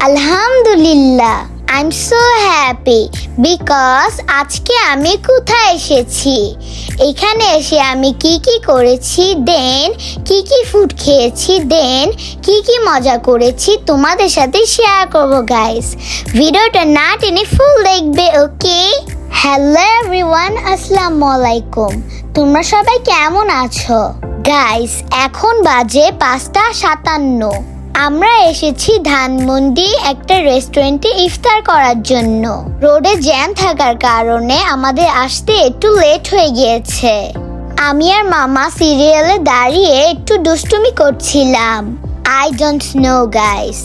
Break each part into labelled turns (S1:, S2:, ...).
S1: আলহামদুলিল্লাহ, I am so happy because আজকে আমি কোথায় এসেছি। এখানে এসে আমি কি কি করেছি, দেন কি কি ফুড খেয়েছি, দেন কি কি মজা করেছি তোমাদের সাথে শেয়ার করব গাইস। ভিডিওটা না টেনে ফুল দেখবে, ওকে? হ্যালো এভরিওয়ান, আসসালামু আলাইকুম। তোমরা সবাই কেমন আছো গাইস? এখন বাজে 5:57। আমরা এসেছি ধানমন্ডি একটা রেস্টুরেন্টে ইফতার করার জন্য। রোডে জ্যাম থাকার কারণে আমাদের আসতে একটু লেট হয়ে গিয়েছে। আমি আর মামা সিরিয়ালে দাঁড়িয়ে একটু দুষ্টুমি করছিলাম। আই ডোন্ট নো গাইস,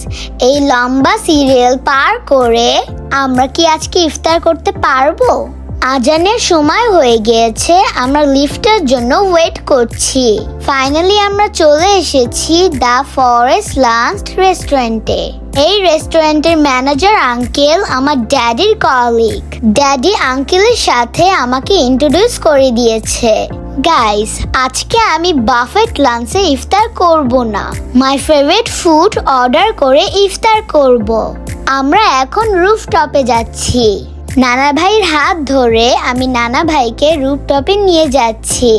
S1: এই লম্বা সিরিয়াল পার করে আমরা কি আজকে ইফতার করতে পারবো? আজানের সময় হয়ে গিয়েছে, আমরা লিফটের জন্য ওয়েট করছি। ফাইনালি আমরা চলে এসেছি দ্য ফরেস্ট লাঞ্চ রেস্টুরেন্টে। এই রেস্টুরেন্টের ম্যানেজার আঙ্কেল আমার ড্যাডির কলিগ। ড্যাডি আঙ্কেলের সাথে আমাকে ইন্ট্রোডিউস করে দিয়েছে। গাইস, আজকে আমি বাফেট লাঞ্চে ইফতার করব না, মাই ফেভারিট ফুড অর্ডার করে ইফতার করব। আমরা এখন রুফটপে যাচ্ছি। নানা ভাইয়ের হাত ধরে আমি নানা ভাইকে রুফটপে নিয়ে যাচ্ছি।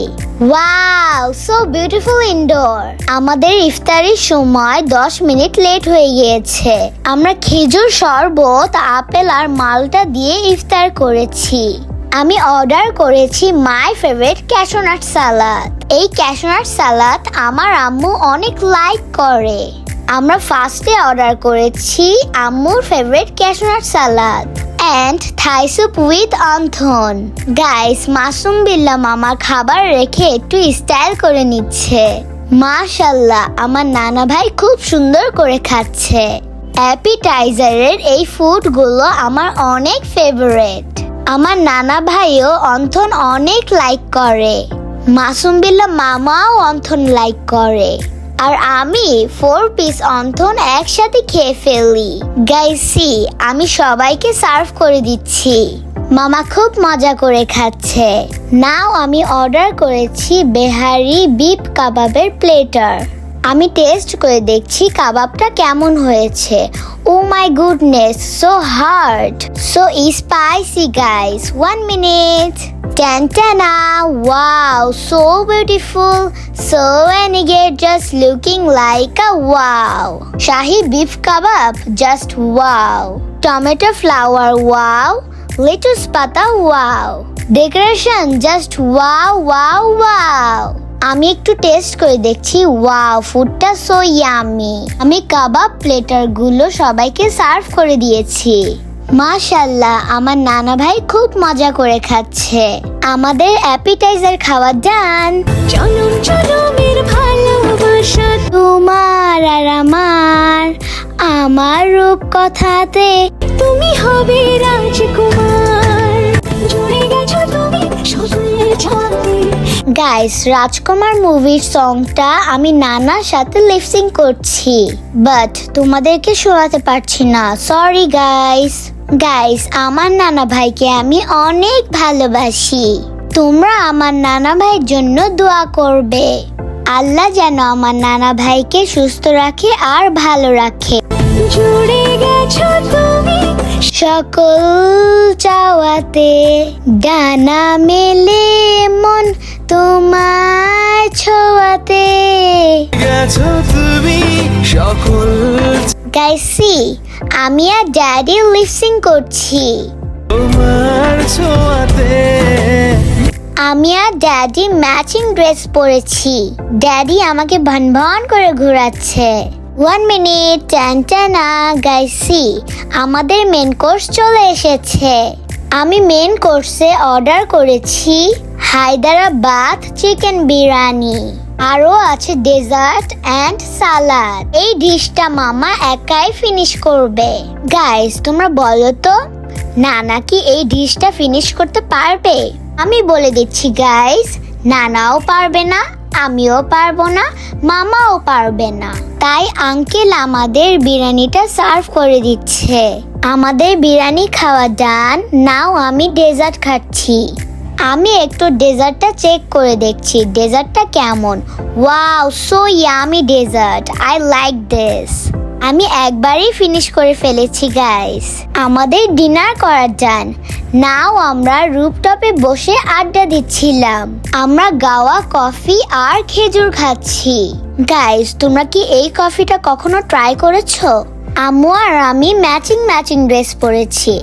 S1: Wow, so beautiful indoor. আমাদের ইফতারের সময় 10 মিনিট লেট হয়ে গিয়েছে। আমরা খেজুর শরবত, আপেল আর মালটা দিয়ে ইফতার করেছি। আমি অর্ডার করেছি মাই ফেভারিট ক্যাশনাট সালাদ। এই ক্যাশনাট সালাদ আমার আম্মু অনেক লাইক করে। আমরা ফার্স্টে অর্ডার করেছি আম্মুর favourite cashew nut salad and Thai soup with wonton. Guys, Masum Billah মামা খাবার রেখে একটু স্টাইল করে নিচ্ছে। মাশাআল্লাহ, আমার নানা ভাই খুব সুন্দর করে খাচ্ছে। অ্যাপিটাইজারের এই ফুডগুলো আমার অনেক ফেভারিট। আমার নানা ভাইও অন্থন অনেক লাইক করে। মাসুম বিল্লাহ মামাও অন্থন লাইক করে। আর আমি 4 পিস অন্থন একসাথে খেয়ে ফেলি। গাইসি, আমি সবাইকে সার্ভ করে দিচ্ছি। মামা খুব মজা করে খাচ্ছে। নাও আমি অর্ডার করেছি বেহারি বিফ কাবাবের প্লেটার। আমি টেস্ট করে দেখছি কাবাবটা কেমন হয়েছে। Oh my goodness, so hard, so spicy guys. 1 minute. Tantana, wow, so beautiful, so elegant, just looking like a wow. Shahi beef kebab, just wow. Tomato flower, wow. Lettuce pata, wow. Decoration, just wow, wow, wow. আমি একটু taste করে দেখছি। Wow, ফুডটা so yummy. আমি কাবাব platter গুলো সবাইকে serve করে দিয়েছি। মাশাআল্লাহ, আমার নানা ভাই খুব মজা করে খাচ্ছে। আমাদের অ্যাপিটাইজার খাওয়া ডান। জনম জনমের ভালোবাসা তোমার আর আমার রূপ কথাতে তুমি হবে রাজকুমার। জুড়ে গেছো তুমি সকলের ছন্দে। গাইস, রাজকুমার মুভির সংটা আমি নানার সাথে লিপসিং করছি, বাট তোমাদেরকে শোনাতে পারছি না, সরি গাইস। গাইস, আমার নানা ভাইকে আমি অনেক ভালোবাসি। তোমরা আমার নানা ভাইয়ের জন্য দোয়া করবে। আল্লাহ যেন আমার নানা ভাইকে সুস্থ রাখে আর ভালো রাখে। জুড়ে গেছো তুমি সকল চাওয়াতে, ডানা মেলে মন তোমার ছোঁয়াতে। গেছো তুমি সকল। গাইসি, আমি আর ড্যাডি লিপসিং করছি। তোমার ছোঁয়াতে। আমি আর ড্যাডি ম্যাচিং ড্রেস পরেছি। ড্যাডি আমাকে ভনভন করে ঘোরাচ্ছে। 1 মিনিট। টানটানা। গাইসি, আমাদের মেন কোর্স চলে এসেছে। আমি মেন কোর্সে অর্ডার করেছি হায়দ্রাবাদ চিকেন বিরিয়ানি। আরো আছে ডেজার্ট এন্ড সালাদ। এই ডিশটা মামা একাই ফিনিশ করবে। গাইস, তোমরা বলো তো নানা কি এই ডিশটা ফিনিশ করতে পারবে? আমি বলে দিচ্ছি গাইস, নানাও পারবে না, আমিও পারবো না, মামাও পারবে না। তাই আঙ্কেল আমাদের বিরিয়ানিটা সার্ভ করে দিচ্ছে। আমাদের বিরিয়ানি খাওয়া ডান। নাও আমি ডেজার্ট খাচ্ছি। আমি একটু ডেজার্টটা চেক করে দেখছি ডেজার্টটা কেমন। Wow, so yummy dessert, I like this. আমি একবারই ফিনিশ করে ফেলেছি গাইস। আমাদের ডিনার করার ডান। নাও আমরা রুফটপে বসে আড্ডা দিচ্ছিলাম। আমরা গাওয়া কফি আর খেজুর খাচ্ছি। গাইস, তোমরা কি এই কফিটা কখনো ট্রাই করেছো? আম্মু আর আমি ম্যাচিং ড্রেস পরেছি।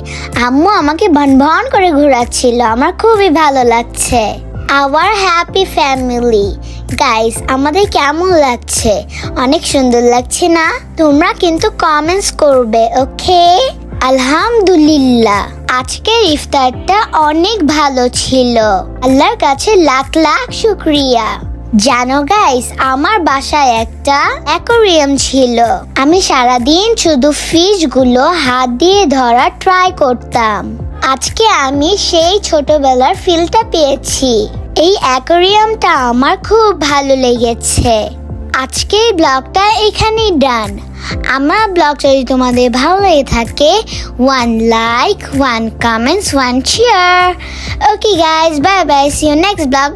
S1: আম্মু আমাকে ভন করে ঘোরাচ্ছিল। আমার খুবই ভালো লাগছে। Hour happy family. গাইস, আমাদের কেমন লাগছে? অনেক সুন্দর লাগছে না? তোমরা কিন্তু কমেন্টস করবে, ওকে? আলহামদুলিল্লাহ, আজকের ইফতারটা অনেক ভালো ছিল। আল্লাহর কাছে লাখ লাখ শুকরিয়া। জানো গাইস, আমার বাসায় একটা অ্যাকোয়ারিয়াম ছিল। আমি সারাদিন শুধু ফিশগুলো হাত দিয়ে ধরা ট্রাই করতাম। আজকে আমি সেই ছোটবেলার ফিলটা পেয়েছি। এই অ্যাকোয়ারিয়ামটা আমার খুব ভালো লেগেছে। আজকের ব্লগটা এখানেই ডান। আমার ব্লগ যদি তোমাদের ভালো লেগে থাকে, 1 like, 1 comments, 1 share. Okay guys, bye bye, see you next blog.